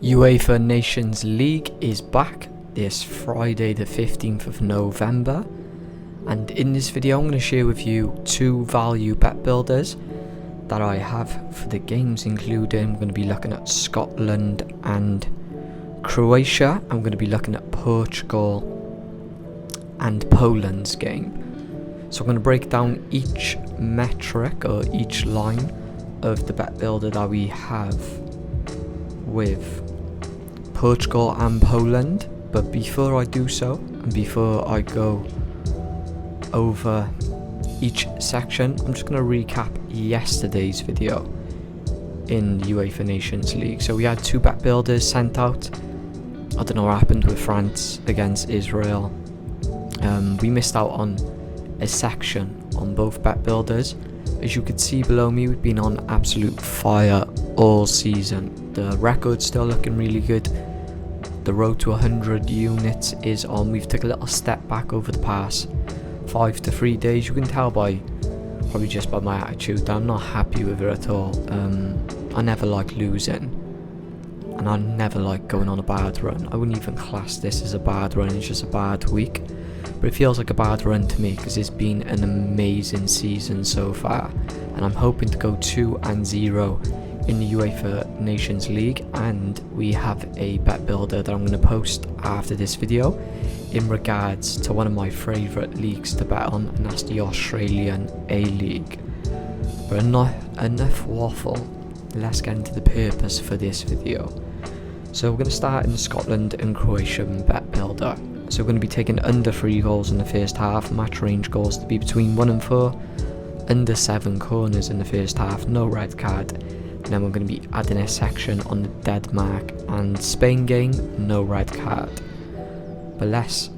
UEFA Nations League is back this Friday the 15th of November, and in this video I'm going to share with you two value bet builders that I have for the games, including I'm going to be looking at Scotland and Croatia. I'm going to be looking at Portugal and Poland's game. So I'm going to break down each metric or each line of the bet builder that we have with Portugal and Poland. But before I do so, and before I go over each section, I'm just going to recap yesterday's video in the UEFA Nations League. So we had two bet builders sent out. I don't know what happened with France against Israel. We missed out on a section on both bet builders. As you can see below me, we've been on absolute fire all season. The record's still looking really good. The road to 100 units is on. We've took a little step back over the past 5 to 3 days. You can tell probably just by my attitude that I'm not happy with it at all. I never like losing, and I never like going on a bad run. I wouldn't even class this as a bad run, it's just a bad week. But it feels like a bad run to me because it's been an amazing season so far, and I'm hoping to go 2-0 in the UEFA Nations League. And we have a bet builder that I'm going to post after this video in regards to one of my favourite leagues to bet on, and that's the Australian A-League. But enough waffle, let's get into the purpose for this video. So we're going to start in the Scotland and Croatian bet builder. So we're going to be taking under 3 goals in the first half, match range goals to be between 1 and 4, under 7 corners in the first half, no red card. And then we're going to be adding a section on the Denmark and Spain game, no red card. But let's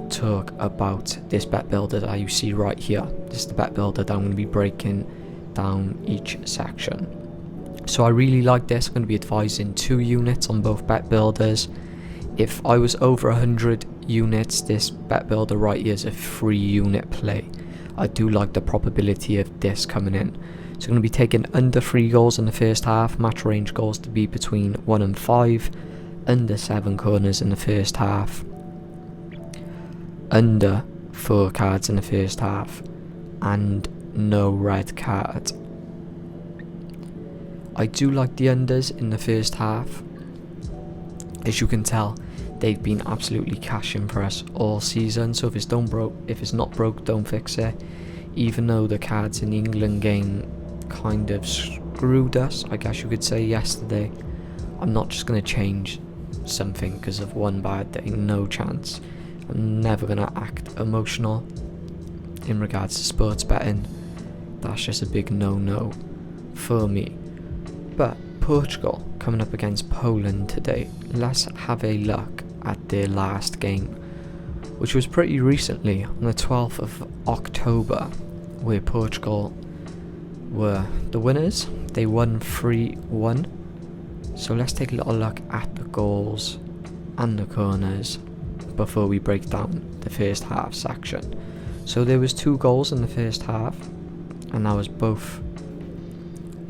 talk about this bet builder that you see right here. This is the bet builder that I'm going to be breaking down each section. So I really like this. I'm going to be advising 2 units on both bet builders. If I was over 100 units, this bet builder right here is a 3 unit play. I do like the probability of this coming in. So I'm going to be taking under 3 goals in the first half, match range goals to be between 1 and 5, under 7 corners in the first half, under 4 cards in the first half, and no red card. I do like the unders in the first half. As you can tell, they've been absolutely cashing for us all season. So if it's not broke, don't fix it. Even though the cards in the England game kind of screwed us, I guess you could say, yesterday, I'm not just going to change something because of one bad day. No chance. I'm never going to act emotional in regards to sports betting. That's just a big no-no for me. But Portugal coming up against Poland today. Let's have a look at their last game, which was pretty recently on the 12th of October, where Portugal were the winners. They won 3-1. So let's take a little look at the goals and the corners before we break down the first half section. So there was 2 goals in the first half, and that was both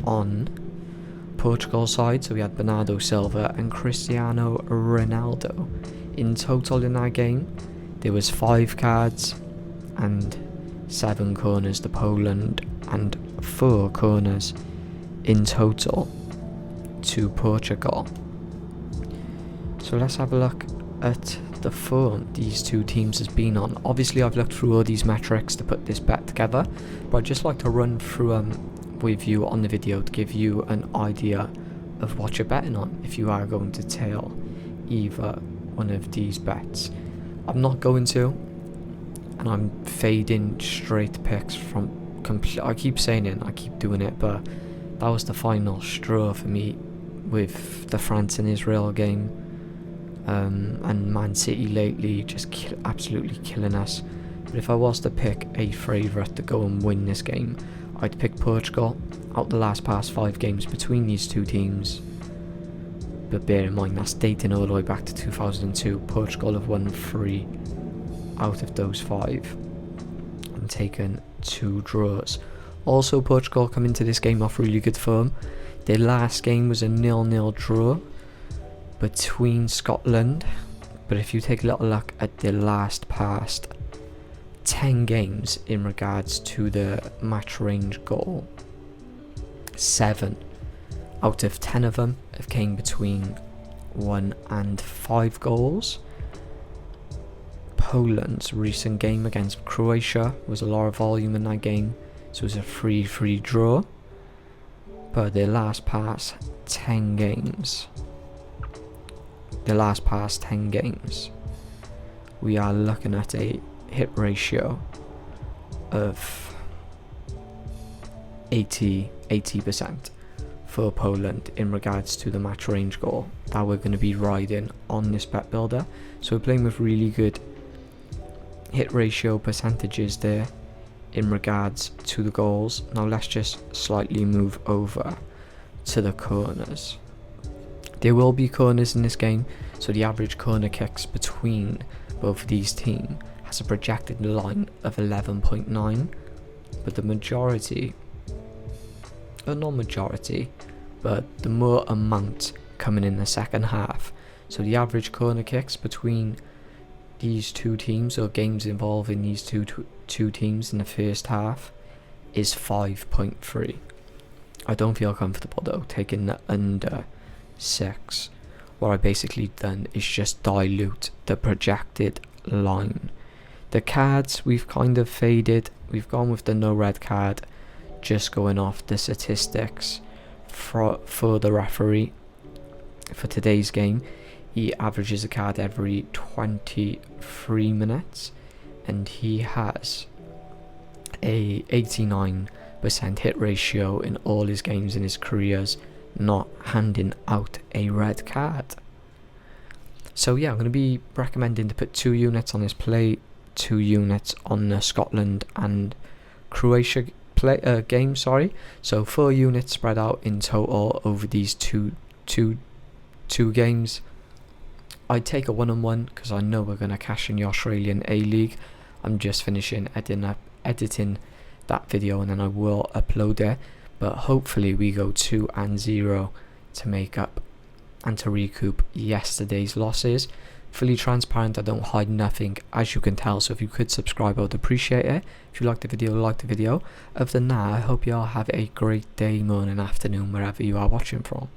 on Portugal side. So we had Bernardo Silva and Cristiano Ronaldo. In total in that game, there was 5 cards and 7 corners to Poland, and 4 corners in total to Portugal. So let's have a look at the form these two teams has been on. Obviously I've looked through all these metrics to put this bet together, but I'd just like to run through with you on the video to give you an idea of what you're betting on if you are going to tail either one of these bets. I'm not going to, and I'm fading straight picks from I keep saying it, I keep doing it, but that was the final straw for me with the France and Israel game, and Man City lately just absolutely killing us. But if I was to pick a favourite to go and win this game, I'd pick Portugal out the past 5 games between these two teams. But bear in mind, that's dating all the way back to 2002. Portugal have won 3 out of those 5 and taken 2 draws. Also, Portugal come into this game off really good form. Their last game was a 0-0 draw between Scotland, but if you take a little look at the last past 10 games in regards to the match range goal, 7 out of 10 of them have came between 1 and 5 goals. Poland's recent game against Croatia was a lot of volume in that game, so it was a 3-3 draw. But their last past 10 games, we are looking at a hit ratio of 80% for Poland in regards to the match range goal that we're going to be riding on this bet builder. So we're playing with really good hit ratio percentages there in regards to the goals. Now let's just slightly move over to the corners. There will be corners in this game, so the average corner kicks between both of these teams has a projected line of 11.9, but the majority, or not majority, but the more amount coming in the second half. So the average corner kicks between these two teams, or games involving these two teams in the first half, is 5.3. I don't feel comfortable though taking the under 6. What I basically done is just dilute the projected line. The cards we've kind of faded. We've gone with the no red card, just going off the statistics for the referee for today's game. He averages a card every 23 minutes, and he has a 89% hit ratio in all his games in his careers, not handing out a red card. So yeah, I'm going to be recommending to put 2 units on this play, 2 units on the Scotland and Croatia game. So 4 units spread out in total over these two games. I'd take a 1-on-1 because I know we're going to cash in the Australian A-League. I'm just finishing editing that video, and then I will upload it. But hopefully we go 2-0 to make up and to recoup yesterday's losses. Fully transparent, I don't hide nothing, as you can tell, so if you could subscribe, I would appreciate it. If you liked the video, like the video. Other than that, I hope you all have a great day, morning, afternoon, wherever you are watching from.